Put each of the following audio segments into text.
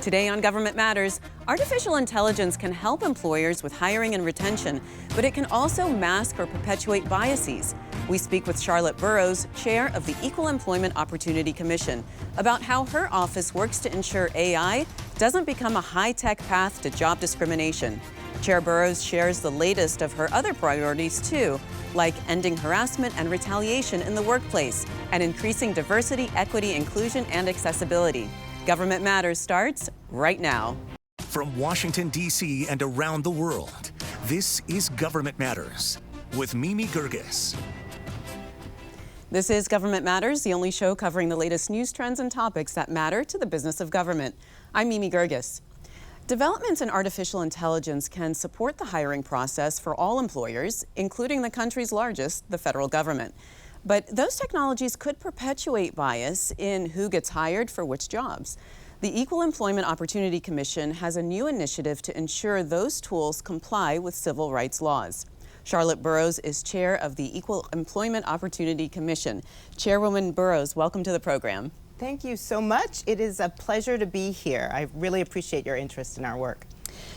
Today on Government Matters, artificial intelligence can help employers with hiring and retention, but it can also mask or perpetuate biases. We speak with Charlotte Burrows, chair of the Equal Employment Opportunity Commission, about how her office works to ensure AI doesn't become a high-tech path to job discrimination. Chair Burrows shares the latest of her other priorities too, like ending harassment and retaliation in the workplace and increasing diversity, equity, inclusion, and accessibility. Government Matters starts right now. From Washington, D.C. and around the world, this is Government Matters with Mimi Geerges. This is Government Matters, the only show covering the latest news trends and topics that matter to the business of government. I'm Mimi Geerges. Developments in artificial intelligence can support the hiring process for all employers, including the country's largest, the federal government. But those technologies could perpetuate bias in who gets hired for which jobs. The Equal Employment Opportunity Commission has a new initiative to ensure those tools comply with civil rights laws. Charlotte Burrows is chair of the Equal Employment Opportunity Commission. Chairwoman Burrows, welcome to the program. Thank you so much. It is a pleasure to be here. I really appreciate your interest in our work.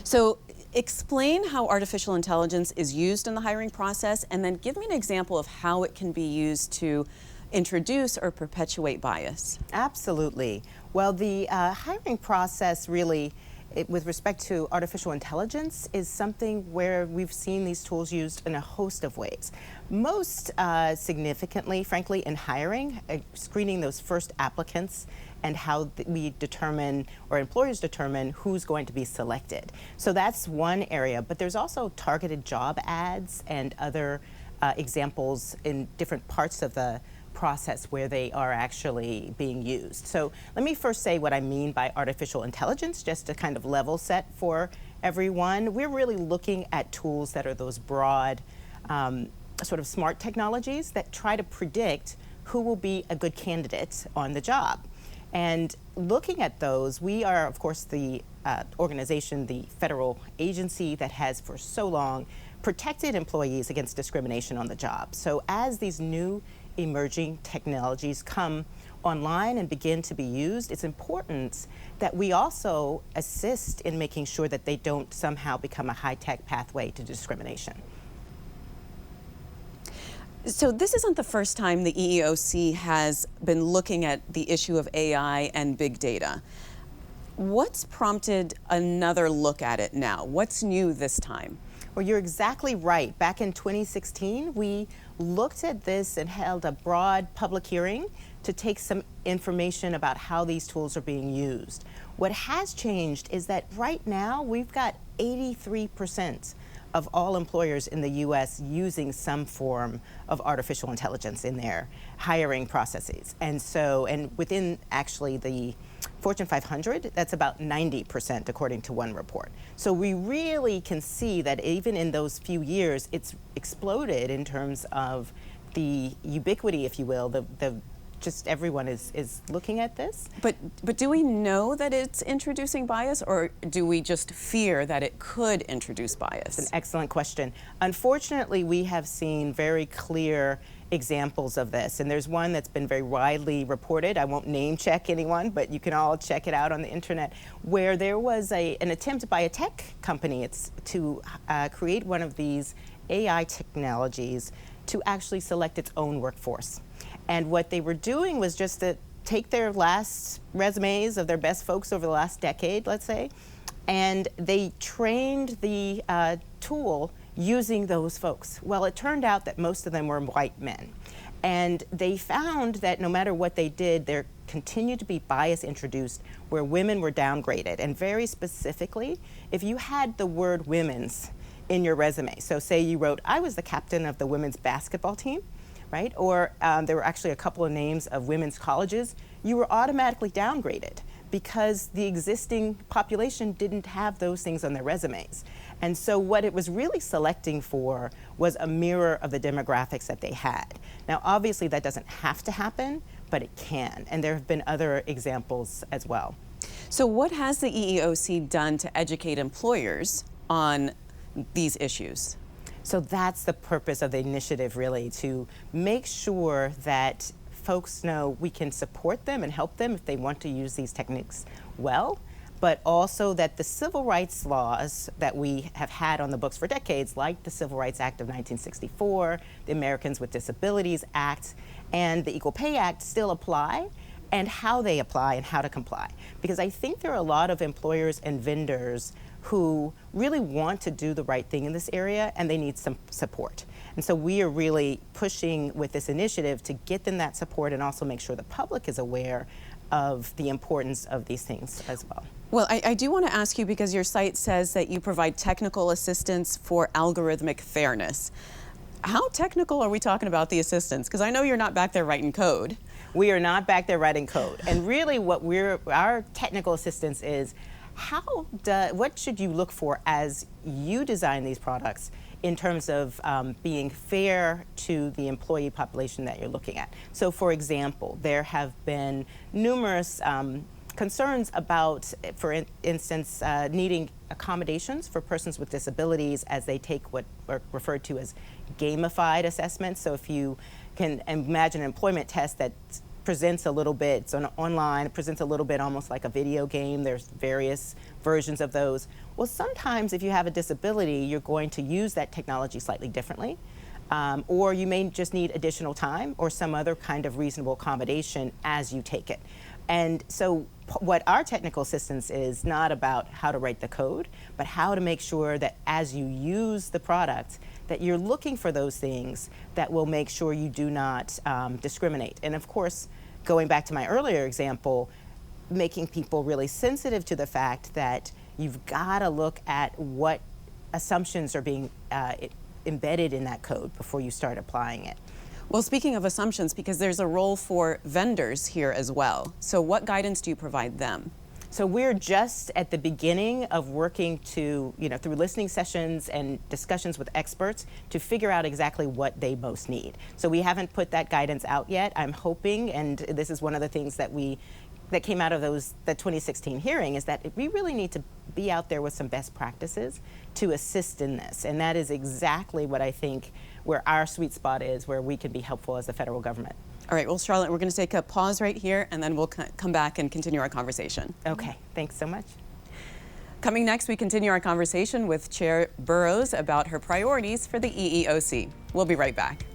So explain how artificial intelligence is used in the hiring process, and then give me an example of how it can be used to introduce or perpetuate bias. Absolutely. Well, the hiring process really, with respect to artificial intelligence, is something where we've seen these tools used in a host of ways. Most significantly, frankly, in hiring, screening those first applicants and how we determine, or employers determine, who's going to be selected. So that's one area, but there's also targeted job ads and other examples in different parts of the process where they are actually being used. So let me first say what I mean by artificial intelligence, just to kind of level set for everyone. We're really looking at tools that are those broad, sort of smart technologies that try to predict who will be a good candidate on the job. And looking at those, we are, of course, the organization, the federal agency that has for so long protected employees against discrimination on the job. So as these new emerging technologies come online and begin to be used, it's important that we also assist in making sure that they don't somehow become a high-tech pathway to discrimination. So this isn't the first time the EEOC has been looking at the issue of AI and big data. What's prompted another look at it now? What's new this time? Well, you're exactly right. Back in 2016, we looked at this and held a broad public hearing to take some information about how these tools are being used. What has changed is that right now we've got 83% of all employers in the U.S. using some form of artificial intelligence in their hiring processes. And within actually the Fortune 500, that's about 90% according to one report. So we really can see that even in those few years, it's exploded in terms of the ubiquity, if you will, just everyone is looking at this. But do we know that it's introducing bias, or do we just fear that it could introduce bias? It's an excellent question. Unfortunately, we have seen very clear examples of this, and there's one that's been very widely reported. I won't name check anyone, but you can all check it out on the internet, where there was an attempt by a tech company to create one of these AI technologies to actually select its own workforce. And what they were doing was just to take their last resumes of their best folks over the last decade, let's say, and they trained the tool using those folks. Well, it turned out that most of them were white men. And they found that no matter what they did, there continued to be bias introduced where women were downgraded. And very specifically, if you had the word women's in your resume, so say you wrote, I was the captain of the women's basketball team, right? Or there were actually a couple of names of women's colleges, you were automatically downgraded because the existing population didn't have those things on their resumes. And so what it was really selecting for was a mirror of the demographics that they had. Now, obviously that doesn't have to happen, but it can. And there have been other examples as well. So what has the EEOC done to educate employers on these issues? So that's the purpose of the initiative, really, to make sure that folks know we can support them and help them if they want to use these techniques well, but also that the civil rights laws that we have had on the books for decades, like the Civil Rights Act of 1964, the Americans with Disabilities Act, and the Equal Pay Act still apply, and how they apply and how to comply. Because I think there are a lot of employers and vendors who really want to do the right thing in this area, and they need some support. And so we are really pushing with this initiative to get them that support and also make sure the public is aware of the importance of these things as well. Well, I do want to ask you, because your site says that you provide technical assistance for algorithmic fairness. How technical are we talking about the assistance? Because I know you're not back there writing code. We are not back there writing code. And really what our technical assistance is, what should you look for as you design these products in terms of being fair to the employee population that you're looking at. So for example, there have been numerous concerns about, for instance, needing accommodations for persons with disabilities as they take what are referred to as gamified assessments. So if you can imagine an employment test that presents a little bit, it's online, it presents a little bit almost like a video game. There's various versions of those. Well, sometimes if you have a disability, you're going to use that technology slightly differently. Or you may just need additional time or some other kind of reasonable accommodation as you take it. And so what our technical assistance is not about how to write the code, but how to make sure that as you use the product, that you're looking for those things that will make sure you do not discriminate. And of course, going back to my earlier example, making people really sensitive to the fact that you've got to look at what assumptions are being embedded in that code before you start applying it. Well, speaking of assumptions, because there's a role for vendors here as well. So what guidance do you provide them? So we're just at the beginning of working to, through listening sessions and discussions with experts to figure out exactly what they most need. So we haven't put that guidance out yet. I'm hoping, and this is one of the things that came out of the 2016 hearing, is that we really need to be out there with some best practices to assist in this. And that is exactly what I think where our sweet spot is, where we can be helpful as the federal government. All right, well, Charlotte, we're going to take a pause right here, and then we'll come back and continue our conversation. Okay, thanks so much. Coming next, we continue our conversation with Chair Burrows about her priorities for the EEOC. We'll be right back.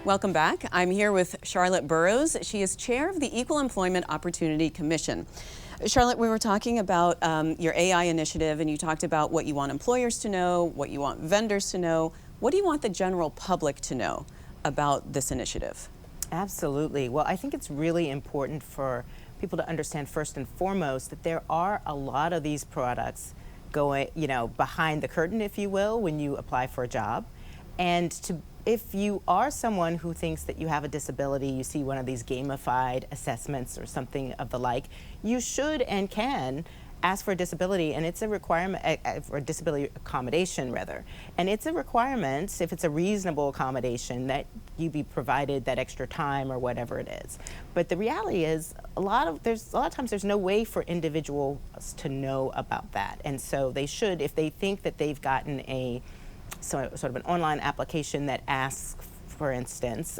Welcome back. I'm here with Charlotte Burrows. She is chair of the Equal Employment Opportunity Commission. Charlotte, we were talking about your AI initiative, and you talked about what you want employers to know, what you want vendors to know. What do you want the general public to know about this initiative? Absolutely. Well, I think it's really important for people to understand first and foremost that there are a lot of these products going, behind the curtain, if you will, when you apply for a job. And if you are someone who thinks that you have a disability, you see one of these gamified assessments or something of the like, you should and can ask for a disability, and it's a requirement, or disability accommodation rather. And it's a requirement, if it's a reasonable accommodation, that you be provided that extra time or whatever it is. But the reality is, a lot of times there's no way for individuals to know about that. And so they should, if they think that they've gotten sort of an online application that asks, for instance,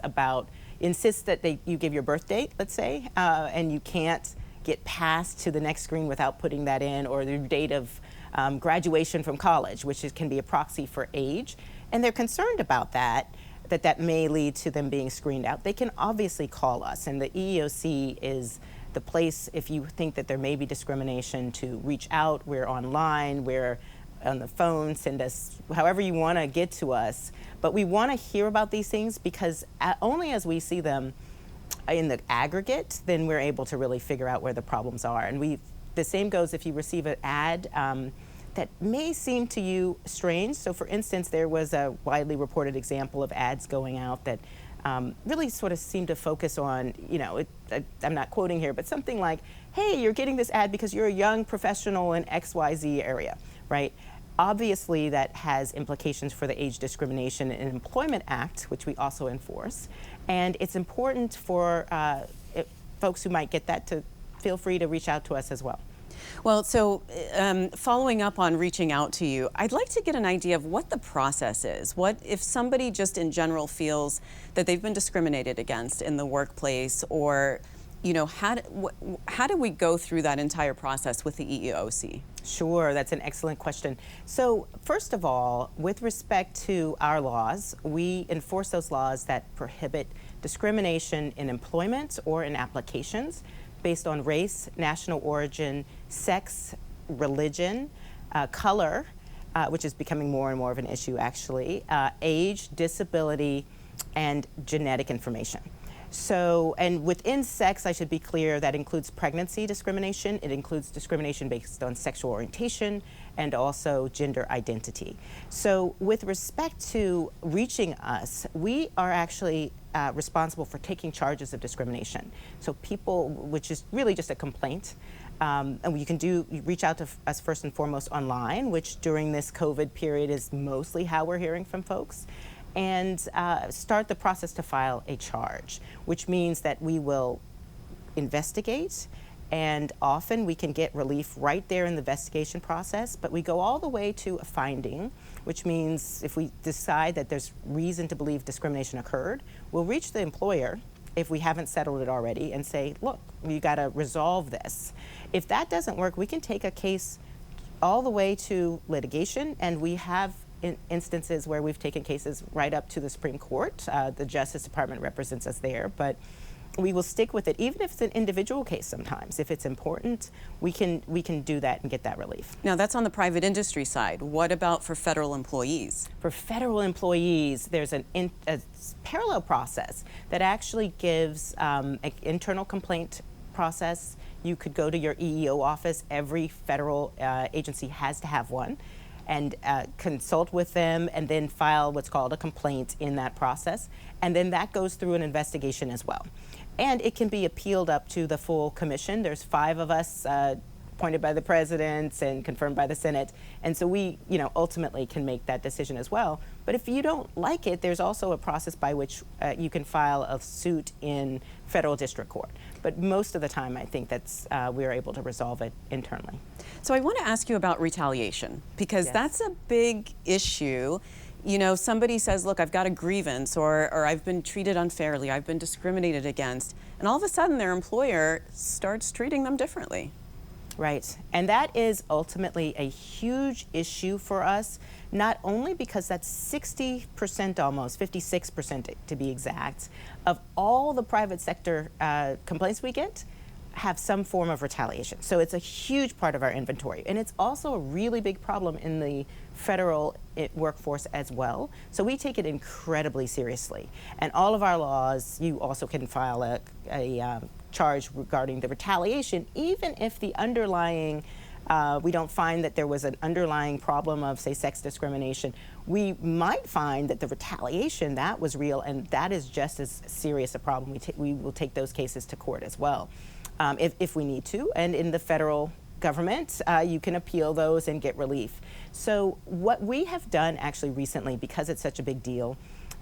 insists that you give your birth date, let's say, and you can't get past to the next screen without putting that in, or the date of graduation from college, which can be a proxy for age, and they're concerned about that may lead to them being screened out, they can obviously call us, and the EEOC is the place, if you think that there may be discrimination, to reach out. We're online, we're on the phone, send us however you want to get to us. But we want to hear about these things, because only as we see them in the aggregate, then we're able to really figure out where the problems are. And the same goes if you receive an ad that may seem to you strange. So for instance, there was a widely reported example of ads going out that really sort of seemed to focus on, I'm not quoting here, but something like, hey, you're getting this ad because you're a young professional in XYZ area, right? Obviously, that has implications for the Age Discrimination and Employment Act, which we also enforce. And it's important for folks who might get that to feel free to reach out to us as well. Well, so following up on reaching out to you, I'd like to get an idea of what the process is. What if somebody just in general feels that they've been discriminated against in the workplace, or how do we go through that entire process with the EEOC? Sure, that's an excellent question. So first of all, with respect to our laws, we enforce those laws that prohibit discrimination in employment or in applications based on race, national origin, sex, religion, color, which is becoming more and more of an issue actually, age, disability, and genetic information. So, and within sex, I should be clear, that includes pregnancy discrimination. It includes discrimination based on sexual orientation and also gender identity. So with respect to reaching us, we are actually responsible for taking charges of discrimination. So people, which is really just a complaint, and you reach out to us first and foremost online, which during this COVID period is mostly how we're hearing from folks, and start the process to file a charge, which means that we will investigate, and often we can get relief right there in the investigation process, but we go all the way to a finding, which means if we decide that there's reason to believe discrimination occurred, we'll reach the employer, if we haven't settled it already, and say, look, you gotta resolve this. If that doesn't work, we can take a case all the way to litigation, and we have instances where we've taken cases right up to the Supreme Court. The Justice Department represents us there, but we will stick with it, even if it's an individual case sometimes. If it's important, we can do that and get that relief. Now, that's on the private industry side. What about for federal employees? For federal employees, there's a parallel process that actually gives an internal complaint process. You could go to your EEO office. Every federal agency has to have one, and consult with them, and then file what's called a complaint in that process. And then that goes through an investigation as well. And it can be appealed up to the full commission. There's 5 of us appointed by the president and confirmed by the Senate. And so we, ultimately can make that decision as well. But if you don't like it, there's also a process by which you can file a suit in federal district court. But most of the time, I think that's we're able to resolve it internally. So I want to ask you about retaliation, because that's a big issue. Somebody says, look, I've got a grievance, or I've been treated unfairly, I've been discriminated against, and all of a sudden their employer starts treating them differently. Right, and that is ultimately a huge issue for us, not only because that's 60% almost, 56% to be exact, of all the private sector complaints we get have some form of retaliation. So it's a huge part of our inventory, and it's also a really big problem in the federal workforce as well. So we take it incredibly seriously. And all of our laws, you also can file a charge regarding the retaliation, even if the underlying, we don't find that there was an underlying problem of, say, sex discrimination. We might find that the retaliation, that was real, and that is just as serious a problem. We will take those cases to court as well, if we need to. And in the federal government, you can appeal those and get relief. So what we have done actually recently, because it's such a big deal,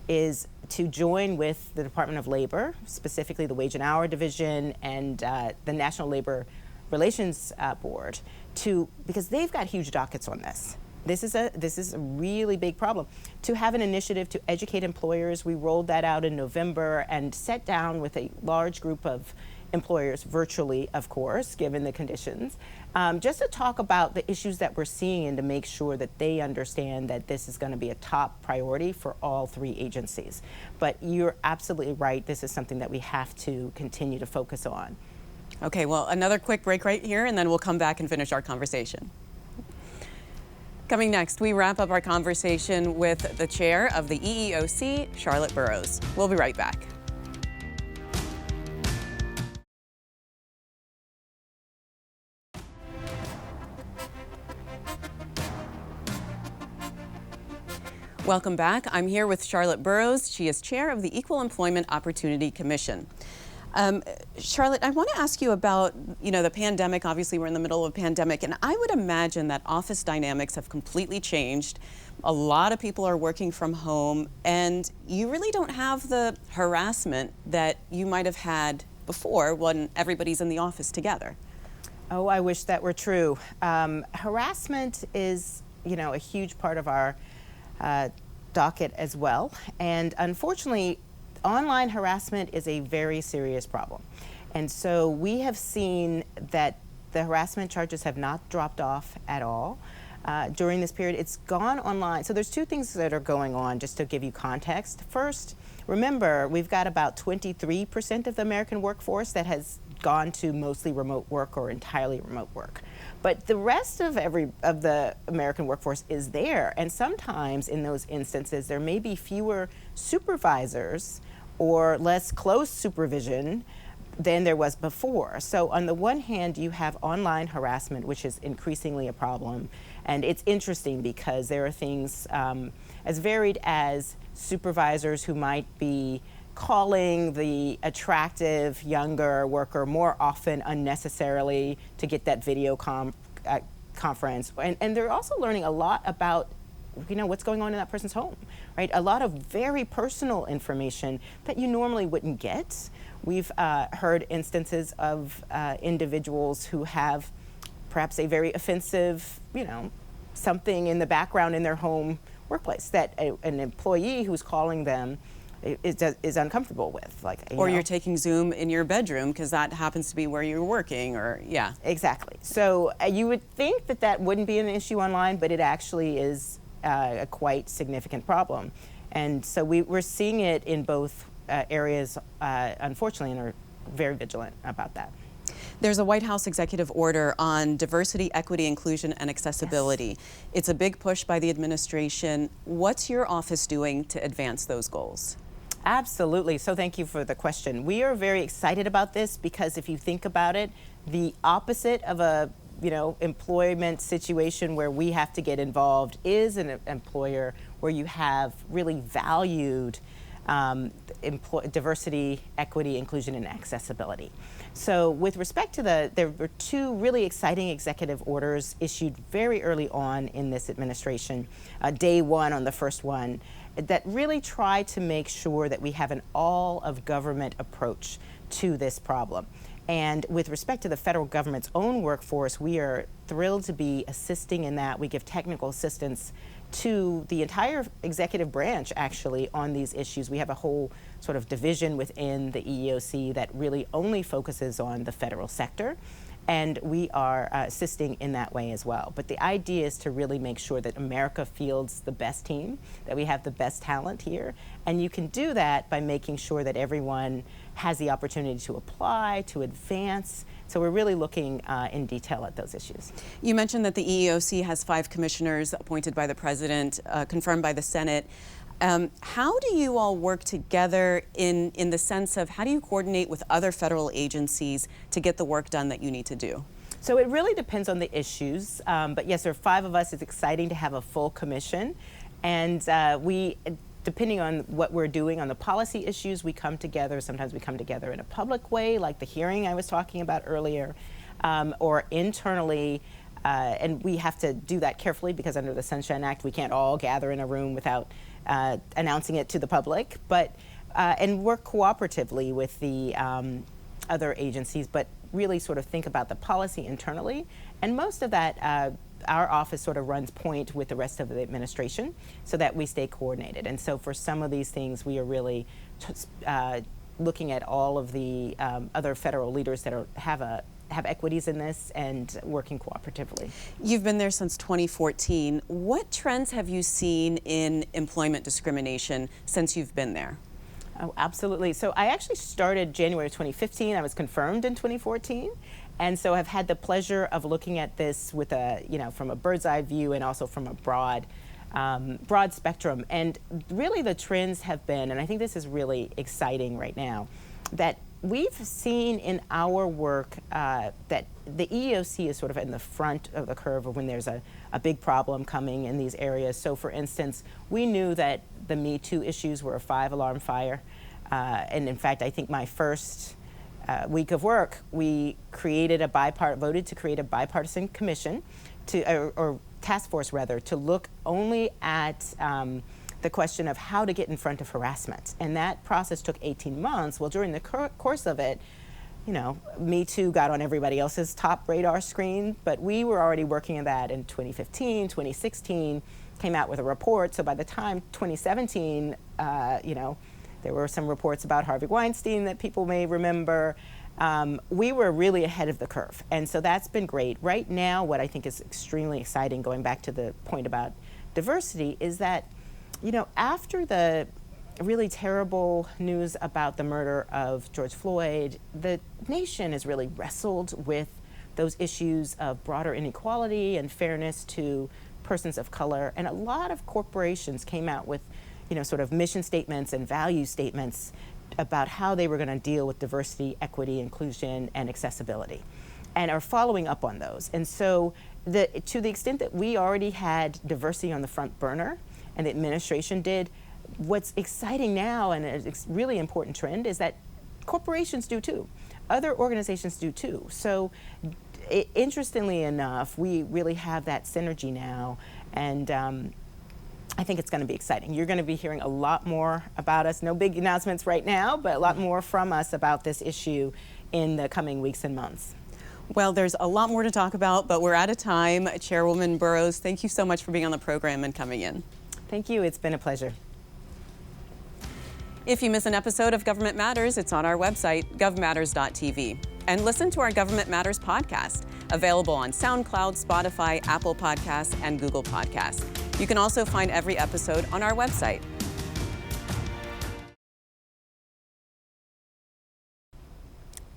is to join with the Department of Labor, specifically the Wage and Hour Division and the National Labor Relations Board, because they've got huge dockets on this. This is a really big problem. To have an initiative to educate employers, we rolled that out in November and sat down with a large group of employers, virtually, of course, given the conditions, just to talk about the issues that we're seeing and to make sure that they understand that this is going to be a top priority for all 3 agencies. But you're absolutely right. This is something that we have to continue to focus on. Okay, well, another quick break right here, and then we'll come back and finish our conversation. Coming next, we wrap up our conversation with the chair of the EEOC, Charlotte Burrows. We'll be right back. Welcome back. I'm here with Charlotte Burrows. She is chair of the Equal Employment Opportunity Commission. Charlotte, I want to ask you about, the pandemic. Obviously, we're in the middle of a pandemic, and I would imagine that office dynamics have completely changed. A lot of people are working from home, and you really don't have the harassment that you might have had before when everybody's in the office together. Oh, I wish that were true. Harassment is, a huge part of our docket as well. And unfortunately, online harassment is a very serious problem. And so we have seen that the harassment charges have not dropped off at all. During this period, it's gone online. So there's two things that are going on, just to give you context. First, remember, we've got about 23% of the American workforce that has gone to mostly remote work or entirely remote work. But the rest of the American workforce is there. And sometimes in those instances, there may be fewer supervisors or less close supervision than there was before. So on the one hand, you have online harassment, which is increasingly a problem. And it's interesting because there are things as varied as supervisors who might be calling the attractive younger worker more often unnecessarily to get that video conference. And they're also learning a lot about what's going on in that person's home, right? A lot of very personal information that you normally wouldn't get. We've heard instances of individuals who have perhaps a very offensive, something in the background in their home workplace that an employee who's calling them is uncomfortable with. Or you're taking Zoom in your bedroom because that happens to be where you're working, or yeah. Exactly. So you would think that wouldn't be an issue online, but it actually is a quite significant problem. And so we're seeing it in both areas, unfortunately, and are very vigilant about that. There's a White House executive order on diversity, equity, inclusion, and accessibility. Yes. It's a big push by the administration. What's your office doing to advance those goals? Absolutely. So thank you for the question. We are very excited about this because if you think about it, the opposite of a employment situation where we have to get involved is an employer where you have really valued diversity, equity, inclusion, and accessibility. So with respect to there were two really exciting executive orders issued very early on in this administration, day one on the first one, that really try to make sure that we have an all-of-government approach to this problem. And with respect to the federal government's own workforce, we are thrilled to be assisting in that. We give technical assistance to the entire executive branch, actually, on these issues. We have a whole sort of division within the EEOC that really only focuses on the federal sector. And we are assisting in that way as well. But the idea is to really make sure that America fields the best team, that we have the best talent here. And you can do that by making sure that everyone has the opportunity to apply, to advance. So we're really looking in detail at those issues. You mentioned that the EEOC has 5 commissioners appointed by the president, confirmed by the Senate. How do you all work together in the sense of how do you coordinate with other federal agencies to get the work done that you need to do? So it really depends on the issues. But yes, there are 5 of us. It's exciting to have a full commission. And we, depending on what we're doing on the policy issues, we come together. Sometimes we come together in a public way, like the hearing I was talking about earlier, or internally. And we have to do that carefully because under the Sunshine Act, we can't all gather in a room without announcing it to the public, but and work cooperatively with the other agencies, but really sort of think about the policy internally. And most of that, our office sort of runs point with the rest of the administration so that we stay coordinated. And so for some of these things, we are really looking at all of the other federal leaders that have equities in this and working cooperatively. You've been there since 2014. What trends have you seen in employment discrimination since you've been there? Oh, absolutely. So I actually started January 2015. I was confirmed in 2014. And so I've had the pleasure of looking at this with from a bird's eye view and also from a broad spectrum. And really the trends have been, and I think this is really exciting right now, that we've seen in our work that the EEOC is sort of in the front of the curve of when there's a big problem coming in these areas. So for instance, we knew that the Me Too issues were a 5-alarm fire. And in fact, I think my first week of work, we voted to create a bipartisan commission or task force rather, to look only at the question of how to get in front of harassment. And that process took 18 months. Well, during the course of it, Me Too got on everybody else's top radar screen, but we were already working on that in 2015, 2016, came out with a report. So by the time 2017, there were some reports about Harvey Weinstein that people may remember. We were really ahead of the curve, and so that's been great. Right now, what I think is extremely exciting, going back to the point about diversity, is that, after the really terrible news about the murder of George Floyd, the nation has really wrestled with those issues of broader inequality and fairness to persons of color. And a lot of corporations came out with, sort of mission statements and value statements about how they were going to deal with diversity, equity, inclusion, and accessibility, and are following up on those. And so to the extent that we already had diversity on the front burner, and the administration did, what's exciting now, and a really important trend, is that corporations do too. Other organizations do too. So interestingly enough, we really have that synergy now, and I think it's going to be exciting. You're going to be hearing a lot more about us. No big announcements right now, but a lot more from us about this issue in the coming weeks and months. Well, there's a lot more to talk about, but we're out of time. Chairwoman Burrows, thank you so much for being on the program and coming in. Thank you. It's been a pleasure. If you miss an episode of Government Matters, it's on our website, govmatters.tv. And listen to our Government Matters podcast, available on SoundCloud, Spotify, Apple Podcasts, and Google Podcasts. You can also find every episode on our website.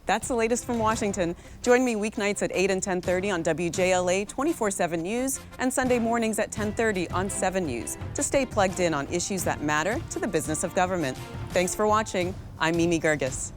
That's the latest from Washington. Join me weeknights at 8 and 10:30 on WJLA 24/7 News and Sunday mornings at 10:30 on 7 News to stay plugged in on issues that matter to the business of government. Thanks for watching. I'm Mimi Geerges.